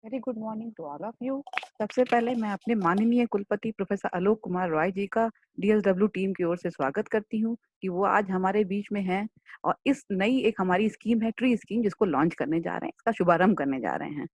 Very good morning to all of you. सबसे पहले मैं अपने माननीय कुलपति प्रोफेसर आलोक कुमार रॉय जी का डीएसडब्ल्यू टीम की ओर से स्वागत करती हूँ कि वो आज हमारे बीच में हैं और इस नई एक हमारी स्कीम है ट्री स्कीम, जिसको लॉन्च करने जा रहे हैं, इसका शुभारंभ करने जा रहे हैं।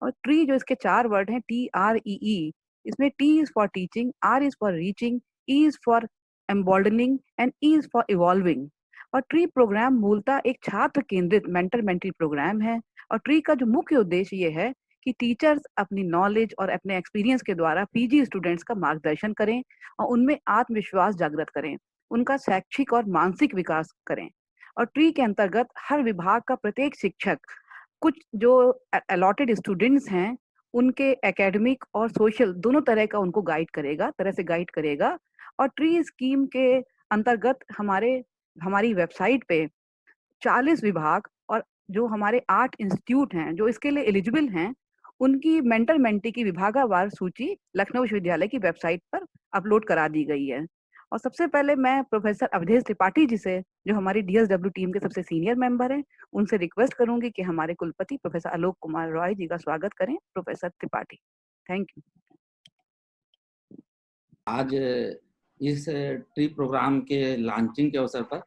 और ट्री जो इसके 4 वर्ड हैं TREE, इसमें T is for teaching, R is for reaching, E is for emboldening and E is for evolving. और ट्री प्रोग्राम मूलतः एक छात्र केंद्रित मेंटर मेंटी प्रोग्राम है। और ट्री का जो मुख्य उद्देश्य ये है कि टीचर्स अपनी नॉलेज और अपने एक्सपीरियंस के द्वारा पीजी स्टूडेंट्स का मार्गदर्शन करें और उनमें आत्मविश्वास जागृत करें, उनका शैक्षिक और मानसिक विकास करें। और ट्री के अंतर्गत हर विभाग का प्रत्येक शिक्षक कुछ जो अलॉटेड स्टूडेंट्स हैं उनके एकेडमिक और सोशल दोनों तरह का उनको गाइड करेगा। और ट्री स्कीम के अंतर्गत हमारी वेबसाइट पे 40 विभाग और जो हमारे 8 इंस्टीट्यूट हैं जो इसके लिए एलिजिबल हैं, उनकी मेंटर मेंटी की विभागवार सूची लखनऊ विश्वविद्यालय की वेबसाइट पर अपलोड करा दी गई है। और सबसे पहले मैं प्रोफेसर अवधेश त्रिपाठी जी से, जो हमारी डीएसडब्ल्यू टीम के सबसे सीनियर मेंबर हैं, उनसे रिक्वेस्ट करूंगी कि हमारे कुलपति प्रोफेसर आलोक कुमार रॉय जी का स्वागत करें। Professor Tripathi, thank you. आज इस ट्री प्रोग्राम के लॉन्चिंग के अवसर पर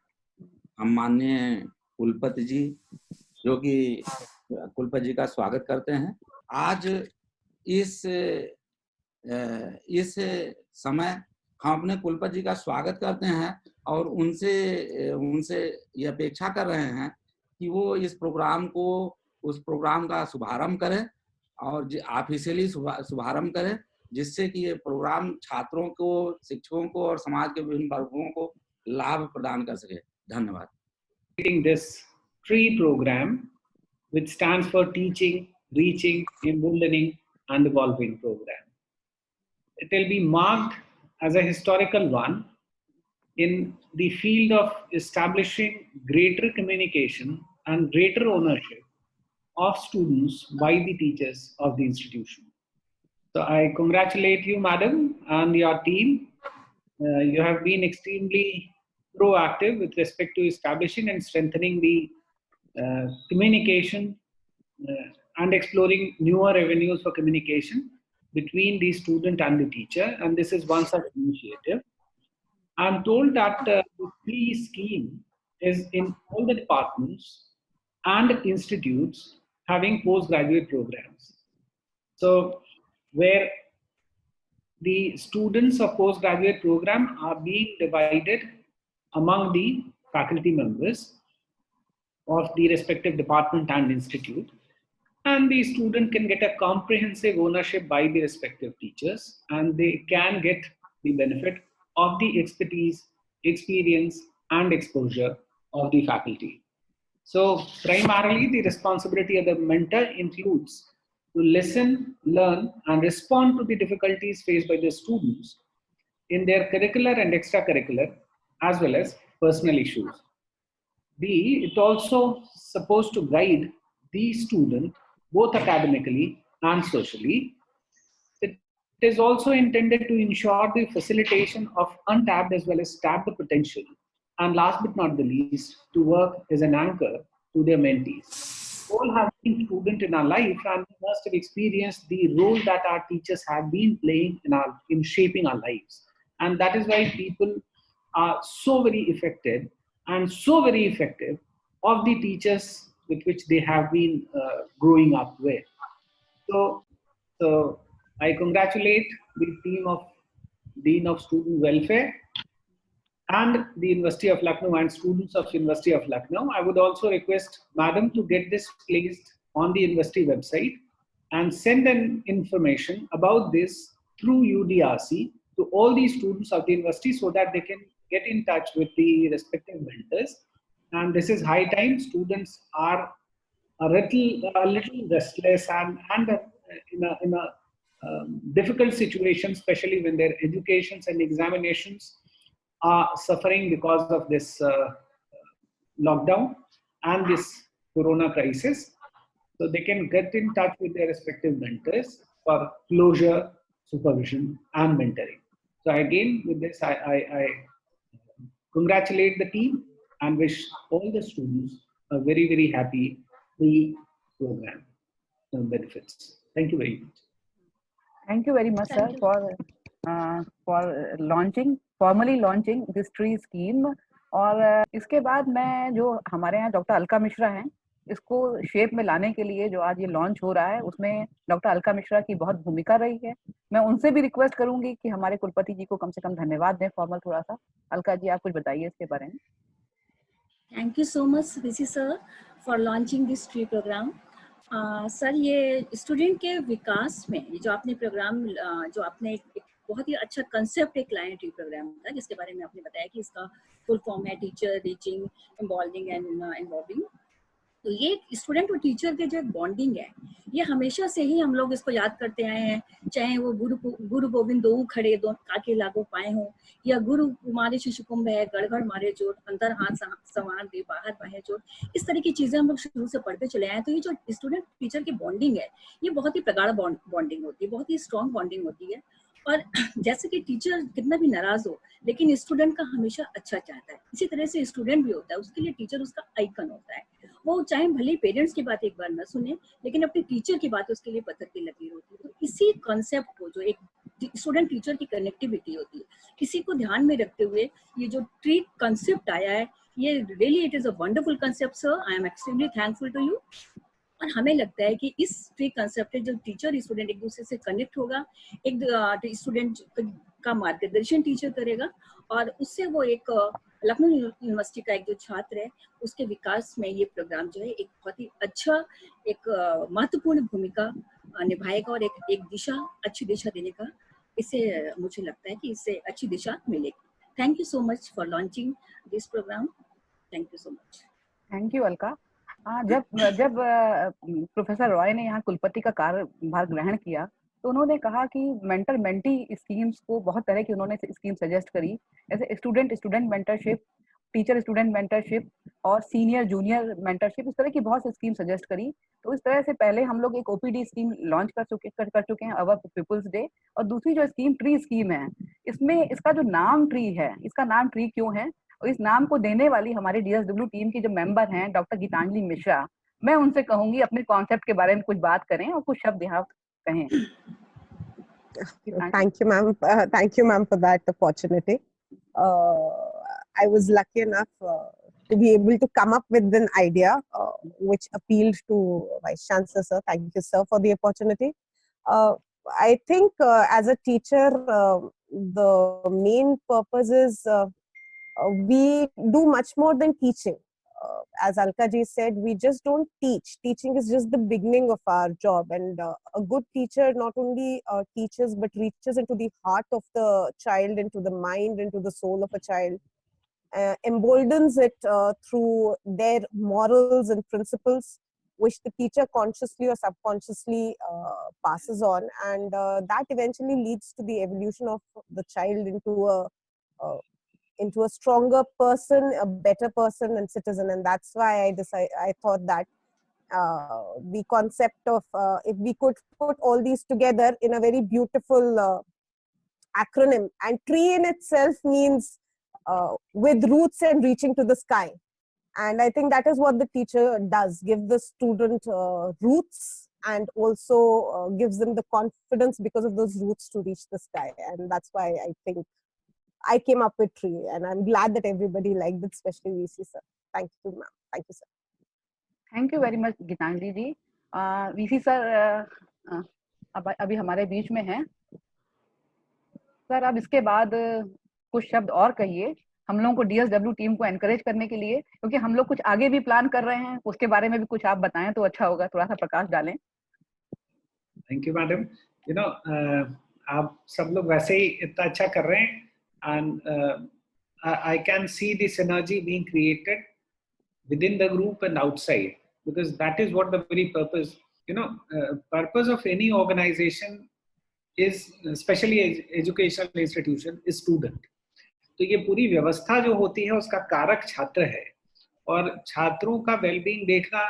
हम माननीय कुलपति जी, जो कि कुलपति जी का स्वागत करते हैं। आज इस समय हम अपने कुलपति जी का स्वागत करते हैं और उनसे ये अपेक्षा कर रहे हैं कि वो उस प्रोग्राम का शुभारंभ करें और ऑफिशियली शुभारंभ करें, जिससे कि ये प्रोग्राम छात्रों को, शिक्षकों को और समाज के विभिन्न वर्गों को लाभ प्रदान कर सके। धन्यवाद। This TREE program, which stands for Teaching, Reaching, Emboldening and Evolving program. It will be marked as a historical one in the field of establishing greater communication and greater ownership of students by the teachers of the institution. So I congratulate you, madam, and your team. You have been extremely proactive with respect to establishing and strengthening the communication and exploring newer avenues for communication between the student and the teacher. And this is one such initiative. I'm told that the TREE scheme is in all the departments and institutes having postgraduate programs. So where the students of postgraduate program are being divided among the faculty members of the respective department and institute, and the student can get a comprehensive ownership by the respective teachers, and they can get the benefit of the expertise, experience and exposure of the faculty. So primarily the responsibility of the mentor includes to listen, learn and respond to the difficulties faced by the students in their curricular and extracurricular as well as personal issues. B, it also supposed to guide the student both academically and socially. It is also intended to ensure the facilitation of untapped as well as tapped potential. And last but not the least, to work as an anchor to their mentees. All have been student in our life and we must have experienced the role that our teachers have been playing in shaping our lives. And that is why people are so very affected and so very effective of the teachers with which they have been growing up with. So I congratulate the team of Dean of Student Welfare and the University of Lucknow and students of University of Lucknow. I would also request Madam to get this placed on the university website and send an information about this through UDRC to all the students of the university so that they can get in touch with the respective mentors. And this is high time. Students are a little restless and in a difficult situation, especially when their educations and examinations are suffering because of this lockdown and this corona crisis. So they can get in touch with their respective mentors for closure, supervision and mentoring. So again, with this, I congratulate the team and wish all the students a very, very happy pre-program benefits. Thank you very much. Thank you very much, sir, for formally launching this tree scheme. और इसके बाद मैं जो हमारे यहाँ doctor Alka Mishra हैं, इसको shape में लाने के लिए जो आज ये लॉन्च हो रहा है, उसमें डॉक्टर अलका मिश्रा की बहुत भूमिका रही है। मैं उनसे भी रिक्वेस्ट करूंगी कि हमारे कुलपति जी को कम से कम धन्यवाद दें फॉर्मल थोड़ा सा। अलका जी, आप कुछ बताइए इसके बारे में। Thank you so much, VC sir, for launching this tree program. Sir, ये स्टूडेंट के विकास में जो आपने प्रोग्राम जो आपने एक बहुत ही अच्छा कंसेप्ट एक लाए ट्री प्रोग्राम का, जिसके बारे में आपने बताया कि इसका फुल फॉर्म है टीचर रीचिंग एम्बॉल्डिंग एंड इन्वॉल्विंग। तो ये स्टूडेंट और टीचर के जो एक बॉन्डिंग है, ये हमेशा से ही हम लोग इसको याद करते आए हैं, चाहे वो गुरु गोविंद दो खड़े दो काके लागो पाए हो, या गुरु कुमारे शिशु कुंभ है गड़गड़ मारे चोट अंतर हाथ संवार दे बाहर बाहे चोट। इस तरह की चीजें हम लोग शुरू से पढ़ते चले आए हैं। तो ये जो स्टूडेंट टीचर की बॉन्डिंग है, ये बहुत ही प्रगाढ़ बॉन्डिंग होती है, बहुत ही स्ट्रॉन्ग बॉन्डिंग होती है। और जैसे कि टीचर कितना भी नाराज हो, लेकिन स्टूडेंट का हमेशा अच्छा चाहता है, इसी तरह से स्टूडेंट भी होता है, उसके लिए टीचर उसका आइकन होता है। वो चाहे भले पेरेंट्स की बात एक बार ना सुने, लेकिन अपने टीचर की बात उसके लिए पत्थर की लकीर होती है। तो इसी कॉन्सेप्ट को, जो एक स्टूडेंट टीचर की कनेक्टिविटी होती है, इसी को ध्यान में रखते हुए ये जो ट्री कॉन्सेप्ट आया है, ये really it is a wonderful concept sir. I am extremely thankful to you. और हमें लगता है कि इस ट्री कॉन्सेप्ट जो टीचर स्टूडेंट एक दूसरे से कनेक्ट होगा, एक स्टूडेंट का मार्गदर्शन टीचर करेगा, और उससे वो एक लखनऊ यूनिवर्सिटी का एक जो छात्र है, उसके विकास में ये प्रोग्राम जो है एक बहुत ही अच्छा, एक महत्वपूर्ण भूमिका निभाएगा, और एक दिशा, अच्छी दिशा देने का इससे मुझे लगता है कि इससे अच्छी दिशा मिलेगी। Thank you so much for launching this program. Thank you so much. Thank you Alka. जब प्रोफेसर रॉय ने यहाँ कुलपति का कार्यभार ग्रहण किया, तो उन्होंने कहा कि मेंटर मेंटी स्कीम्स को बहुत तरह की उन्होंने स्कीम सजेस्ट करी, जैसे student mentorship, teacher student mentorship और सीनियर जूनियर मेंटरशिप, इस तरह की बहुत सी स्कीम सजेस्ट करी। तो इस तरह से पहले हम लोग एक ओपीडी स्कीम लॉन्च कर चुके हैं, अवर पीपल्स डे। और दूसरी जो स्कीम ट्री स्कीम है, इसमें इसका जो नाम ट्री है, इसका नाम ट्री क्यों है, और इस नाम को देने वाली हमारे डीएसडब्ल्यू टीम की जो मेंबर हैं डॉक्टर गीतांजलि मिश्रा, मैं उनसे कहूंगी अपने कॉन्सेप्ट के बारे में कुछ बात करें और कुछ शब्द यहाँ कहें। Thank you, ma'am. Thank you, ma'am, for that opportunity. I was lucky enough to be able to come up with an idea which appealed to Vice Chancellor, sir. Thank you, sir, for the opportunity. I think as a teacher, the main purpose is we do much more than teaching. As Alka ji said, we just don't teach. Teaching is just the beginning of our job, and a good teacher not only teaches but reaches into the heart of the child, into the mind, into the soul of a child, emboldens it through their morals and principles, which the teacher consciously or subconsciously passes on, and that eventually leads to the evolution of the child into a stronger person, a better person and citizen. And that's why I thought that the concept of if we could put all these together in a very beautiful acronym, and tree in itself means with roots and reaching to the sky. And I think that is what the teacher does, give the student roots, and also gives them the confidence because of those roots to reach the sky. And that's why I think I came up with tree, and I'm glad that everybody liked it, especially VC sir. Thank you, ma'am. Thank you, sir. Thank you very much, Geetanjali ji. VC sir अभी हमारे बीच में हैं। Sir, अब इसके बाद कुछ शब्द और कहिए हम लोगों को, डीएसडब्ल्यू टीम को एनकरेज करने के लिए, क्योंकि हम लोग कुछ आगे भी प्लान कर रहे हैं, उसके बारे में भी कुछ आप बताएं तो अच्छा होगा, थोड़ा सा प्रकाश डालें। Thank you madam. You know, आप सब लोग वैसे ही इतना अच्छा कर रहे हैं, and I can see the synergy being created within the group and outside, because that is what the very purpose, purpose of any organization is, especially educational institution, is student. तो ये पूरी व्यवस्था जो होती है उसका कारक छात्र है, और छात्रों का वेलबींग देखना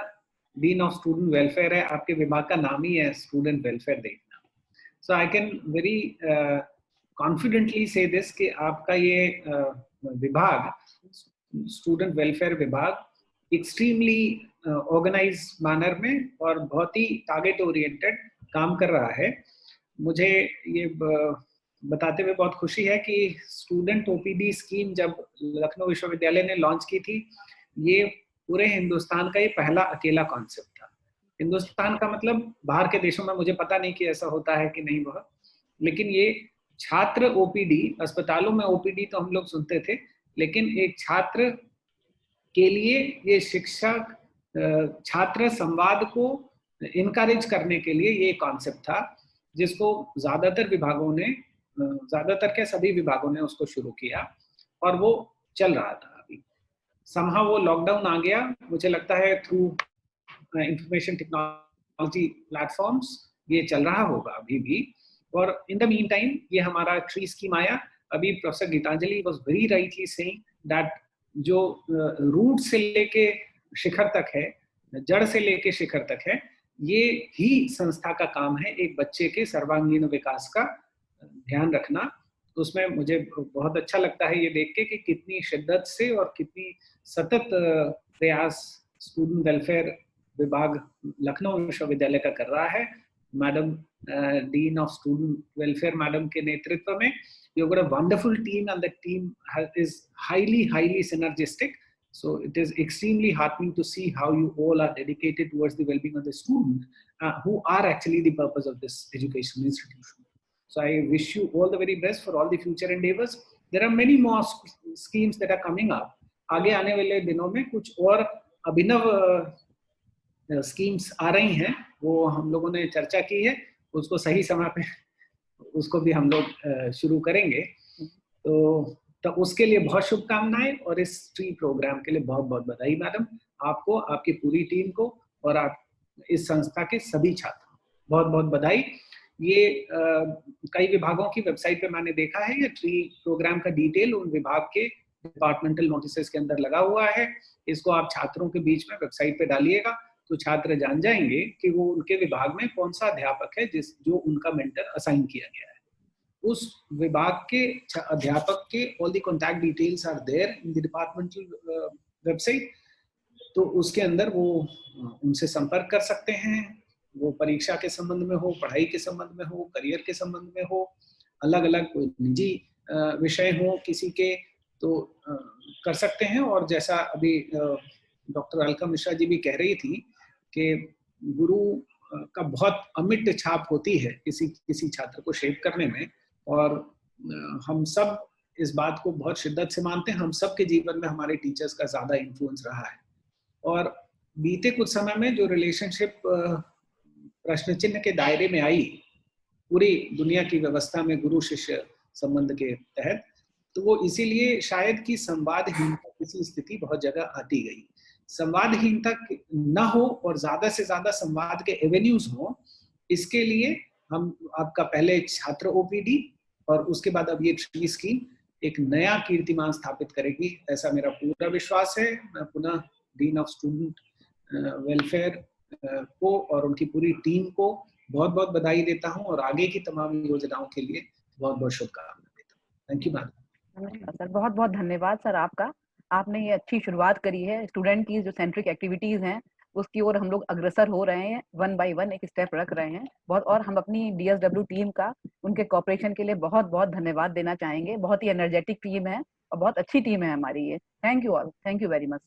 डीन ऑफ स्टूडेंट वेलफेयर है। आपके विभाग का नाम ही है स्टूडेंट वेलफेयर देखना। So I can very confidently say this कि आपका ये विभाग, स्टूडेंट वेलफेयर विभाग, एक्सट्रीमली ऑर्गेनाइज्ड मैनर में और बहुत ही टारगेट ओरिएंटेड काम कर रहा है। मुझे ये बताते हुए बहुत खुशी है कि स्टूडेंट ओपीडी स्कीम जब लखनऊ विश्वविद्यालय ने लॉन्च की थी, ये पूरे हिंदुस्तान का ये पहला अकेला कॉन्सेप्ट था। हिंदुस्तान का मतलब बाहर के देशों में मुझे पता नहीं कि ऐसा होता है कि नहीं वह, लेकिन ये छात्र ओपीडी, अस्पतालों में ओपीडी तो हम लोग सुनते थे, लेकिन एक छात्र के लिए ये शिक्षक छात्र संवाद को इनकरेज करने के लिए ये कॉन्सेप्ट था, जिसको ज्यादातर विभागों ने, ज्यादातर क्या सभी विभागों ने उसको शुरू किया और वो चल रहा था। अभी समहाउ वो लॉकडाउन आ गया, मुझे लगता है थ्रू इंफॉर्मेशन टेक्नोलॉजी प्लेटफॉर्म्स ये चल रहा होगा अभी भी। और इन द मीन टाइम ये हमारा ट्री स्कीम आया। अभी professor Geetanjali was very rightly saying that जो रूट से लेके शिखर तक है, जड़ से लेके शिखर तक है, ये ही संस्था का काम है, एक बच्चे के सर्वांगीण विकास का ध्यान रखना। तो उसमें मुझे बहुत अच्छा लगता है ये देख के कि कितनी शिद्दत से और कितनी सतत प्रयास स्टूडेंट वेलफेयर विभाग लखनऊ विश्वविद्यालय का कर रहा है। Madam dean of student welfare madam के नेतृत्व में you've got a wonderful team, and the team is highly synergistic. So it is extremely heartening to see how you all are dedicated towards the well-being of the student, who are actually the purpose of this educational institution. So I wish you all the very best for all the future endeavors. There are many more schemes that are coming up. आगे आने वाले दिनों में कुछ और अभिनव schemes आ रही हैं, वो हम लोगों ने चर्चा की है, उसको सही समय पे उसको भी हम लोग शुरू करेंगे। तो उसके लिए बहुत शुभकामनाएं और इस ट्री प्रोग्राम के लिए बहुत बहुत बधाई मैडम, आपको, आपकी पूरी टीम को और आप इस संस्था के सभी छात्रों बहुत बहुत बधाई। ये कई विभागों की वेबसाइट पे मैंने देखा है, ये ट्री प्रोग्राम का डिटेल उन विभाग के डिपार्टमेंटल नोटिसेस के अंदर लगा हुआ है। इसको आप छात्रों के बीच में वेबसाइट पे डालिएगा तो छात्र जान जाएंगे कि वो उनके विभाग में कौन सा अध्यापक है जो उनका मेंटर असाइन किया गया है। उस विभाग के अध्यापक के all the contact details are there in the departmental website. तो उसके अंदर वो उनसे संपर्क कर सकते हैं, वो परीक्षा के संबंध में हो, पढ़ाई के संबंध में हो, करियर के संबंध में हो, अलग अलग कोई निजी विषय हो किसी के, तो कर सकते हैं। और जैसा अभी डॉक्टर अलका मिश्रा जी भी कह रही थी कि गुरु का बहुत अमिट छाप होती है किसी छात्र को शेप करने में, और हम सब इस बात को बहुत शिद्दत से मानते हैं। हम सब के जीवन में हमारे टीचर्स का ज्यादा इन्फ्लुएंस रहा है, और बीते कुछ समय में जो रिलेशनशिप प्रश्न चिन्ह के दायरे में आई पूरी दुनिया की व्यवस्था में गुरु शिष्य संबंध के तहत, तो वो इसीलिए शायद कि संवादहीनता किसी स्थिति बहुत जगह आती गई। संवादहीनता न हो और ज्यादा से ज्यादा संवाद के एवेन्यूज हो, इसके लिए हम आपका पहले छात्र ओपीडी और उसके बाद अब ये ट्री स्कीम एक नया कीर्तिमान स्थापित करेगी, ऐसा मेरा पूरा विश्वास है। मैं पुनः डीन ऑफ स्टूडेंट वेलफेयर को और उनकी पूरी टीम को बहुत बहुत बधाई देता हूं और आगे की तमाम योजनाओं के लिए बहुत बहुत शुभकामनाएं देता हूं। Thank you madam. नमस्कार सर, बहुत बहुत धन्यवाद सर आपका। आपने ये अच्छी शुरुआत करी है। स्टूडेंट की जो सेंट्रिक एक्टिविटीज हैं उसकी ओर हम लोग अग्रसर हो रहे हैं, 1 बाय 1 एक स्टेप रख रहे हैं बहुत। और हम अपनी DSW टीम का उनके कोऑपरेशन के लिए बहुत बहुत धन्यवाद देना चाहेंगे। बहुत ही एनर्जेटिक टीम है और बहुत अच्छी टीम है हमारी ये। Thank you all, thank you very much.